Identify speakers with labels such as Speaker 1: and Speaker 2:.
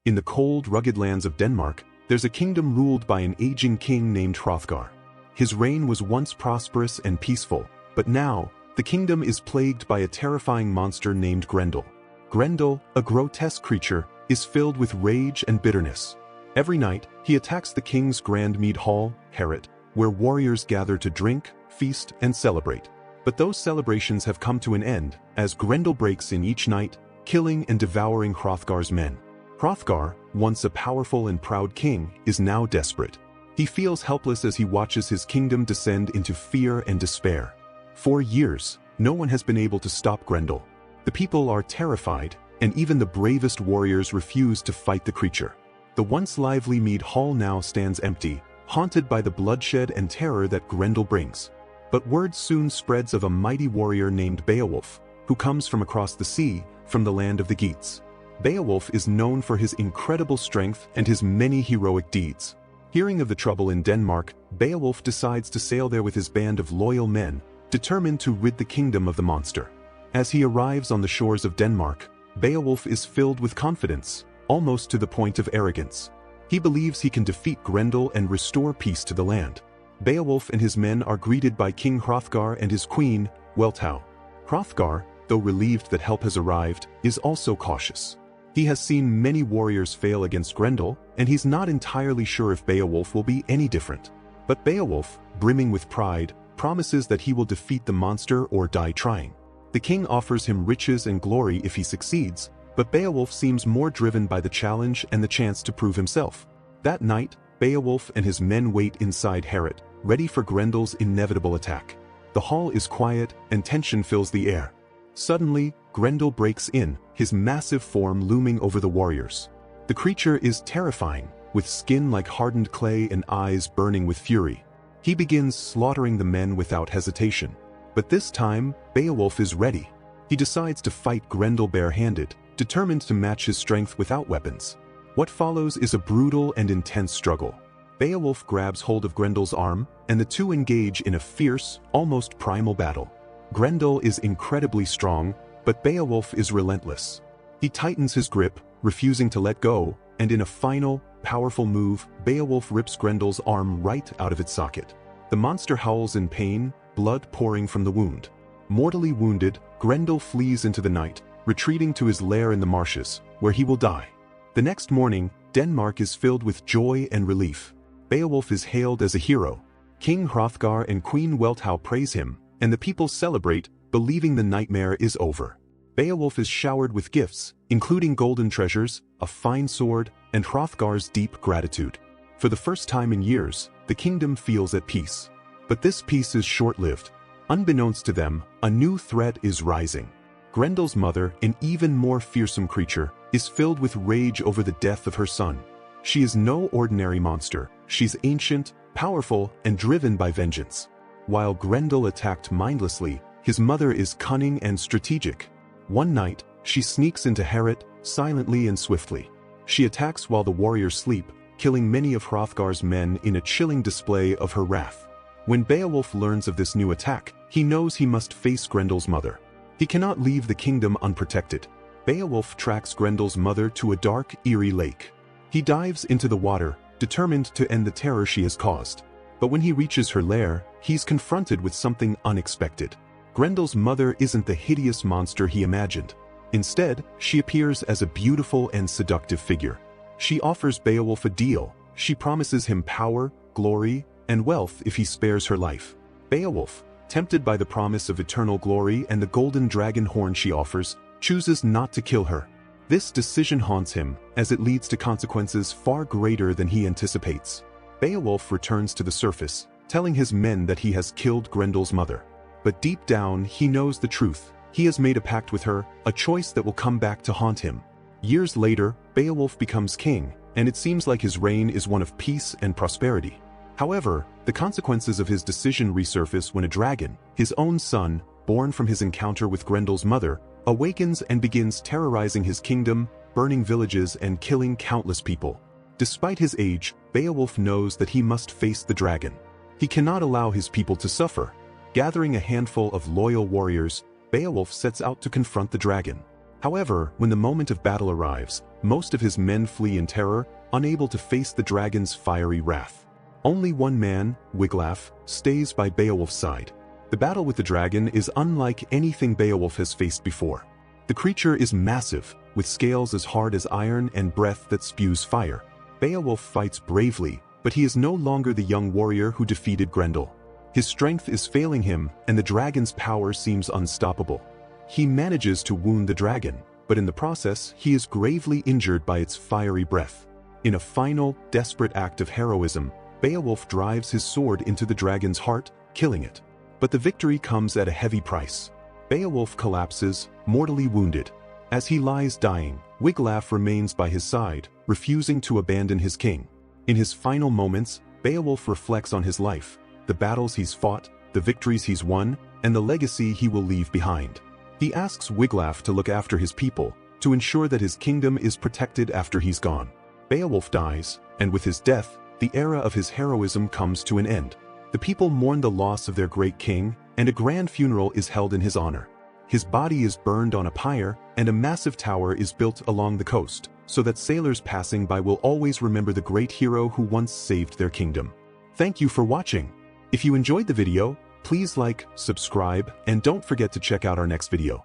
Speaker 1: In the cold, rugged lands of Denmark, there's a kingdom ruled by an aging king named Hrothgar. His reign was once prosperous and peaceful, but now, the kingdom is plagued by a terrifying monster named Grendel. Grendel, a grotesque creature, is filled with rage and bitterness. Every night, he attacks the king's grand mead hall, Harrod, where warriors gather to drink, feast, and celebrate. But those celebrations have come to an end, as Grendel breaks in each night, killing and devouring Hrothgar's men. Hrothgar, once a powerful and proud king, is now desperate. He feels helpless as he watches his kingdom descend into fear and despair. For years, no one has been able to stop Grendel. The people are terrified, and even the bravest warriors refuse to fight the creature. The once lively mead hall now stands empty, haunted by the bloodshed and terror that Grendel brings. But word soon spreads of a mighty warrior named Beowulf, who comes from across the sea, from the land of the Geats. Beowulf is known for his incredible strength and his many heroic deeds. Hearing of the trouble in Denmark, Beowulf decides to sail there with his band of loyal men, determined to rid the kingdom of the monster. As he arrives on the shores of Denmark, Beowulf is filled with confidence, almost to the point of arrogance. He believes he can defeat Grendel and restore peace to the land. Beowulf and his men are greeted by King Hrothgar and his queen, Weltau. Hrothgar, though relieved that help has arrived, is also cautious. He has seen many warriors fail against Grendel, and he's not entirely sure if Beowulf will be any different. But Beowulf, brimming with pride, promises that he will defeat the monster or die trying. The king offers him riches and glory if he succeeds, but Beowulf seems more driven by the challenge and the chance to prove himself. That night, Beowulf and his men wait inside Harrod, ready for Grendel's inevitable attack. The hall is quiet and tension fills the air. Suddenly, Grendel breaks in, his massive form looming over the warriors. The creature is terrifying, with skin like hardened clay and eyes burning with fury. He begins slaughtering the men without hesitation. But this time, Beowulf is ready. He decides to fight Grendel bare-handed, determined to match his strength without weapons. What follows is a brutal and intense struggle. Beowulf grabs hold of Grendel's arm, and the two engage in a fierce, almost primal battle. Grendel is incredibly strong, but Beowulf is relentless. He tightens his grip, refusing to let go, and in a final, powerful move, Beowulf rips Grendel's arm right out of its socket. The monster howls in pain, blood pouring from the wound. Mortally wounded, Grendel flees into the night, retreating to his lair in the marshes, where he will die. The next morning, Denmark is filled with joy and relief. Beowulf is hailed as a hero. King Hrothgar and Queen Weltau praise him, and the people celebrate, believing the nightmare is over. Beowulf is showered with gifts, including golden treasures, a fine sword, and Hrothgar's deep gratitude. For the first time in years, the kingdom feels at peace. But this peace is short-lived. Unbeknownst to them, a new threat is rising. Grendel's mother, an even more fearsome creature, is filled with rage over the death of her son. She is no ordinary monster. She's ancient, powerful, and driven by vengeance. While Grendel attacked mindlessly, his mother is cunning and strategic. One night, she sneaks into Harrod, silently and swiftly. She attacks while the warriors sleep, killing many of Hrothgar's men in a chilling display of her wrath. When Beowulf learns of this new attack, he knows he must face Grendel's mother. He cannot leave the kingdom unprotected. Beowulf tracks Grendel's mother to a dark, eerie lake. He dives into the water, determined to end the terror she has caused. But when he reaches her lair, he's confronted with something unexpected. Grendel's mother isn't the hideous monster he imagined. Instead, she appears as a beautiful and seductive figure. She offers Beowulf a deal. She promises him power, glory, and wealth if he spares her life. Beowulf, tempted by the promise of eternal glory and the golden dragon horn she offers, chooses not to kill her. This decision haunts him, as it leads to consequences far greater than he anticipates. Beowulf returns to the surface, telling his men that he has killed Grendel's mother. But deep down, he knows the truth. He has made a pact with her, a choice that will come back to haunt him. Years later, Beowulf becomes king, and it seems like his reign is one of peace and prosperity. However, the consequences of his decision resurface when a dragon, his own son, born from his encounter with Grendel's mother, awakens and begins terrorizing his kingdom, burning villages and killing countless people. Despite his age, Beowulf knows that he must face the dragon. He cannot allow his people to suffer. Gathering a handful of loyal warriors, Beowulf sets out to confront the dragon. However, when the moment of battle arrives, most of his men flee in terror, unable to face the dragon's fiery wrath. Only one man, Wiglaf, stays by Beowulf's side. The battle with the dragon is unlike anything Beowulf has faced before. The creature is massive, with scales as hard as iron and breath that spews fire. Beowulf fights bravely, but he is no longer the young warrior who defeated Grendel. His strength is failing him, and the dragon's power seems unstoppable. He manages to wound the dragon, but in the process, he is gravely injured by its fiery breath. In a final, desperate act of heroism, Beowulf drives his sword into the dragon's heart, killing it. But the victory comes at a heavy price. Beowulf collapses, mortally wounded. As he lies dying, Wiglaf remains by his side, refusing to abandon his king. In his final moments, Beowulf reflects on his life, the battles he's fought, the victories he's won, and the legacy he will leave behind. He asks Wiglaf to look after his people, to ensure that his kingdom is protected after he's gone. Beowulf dies, and with his death, the era of his heroism comes to an end. The people mourn the loss of their great king, and a grand funeral is held in his honor. His body is burned on a pyre, and a massive tower is built along the coast, so that sailors passing by will always remember the great hero who once saved their kingdom. Thank you for watching. If you enjoyed the video, please like, subscribe, and don't forget to check out our next video.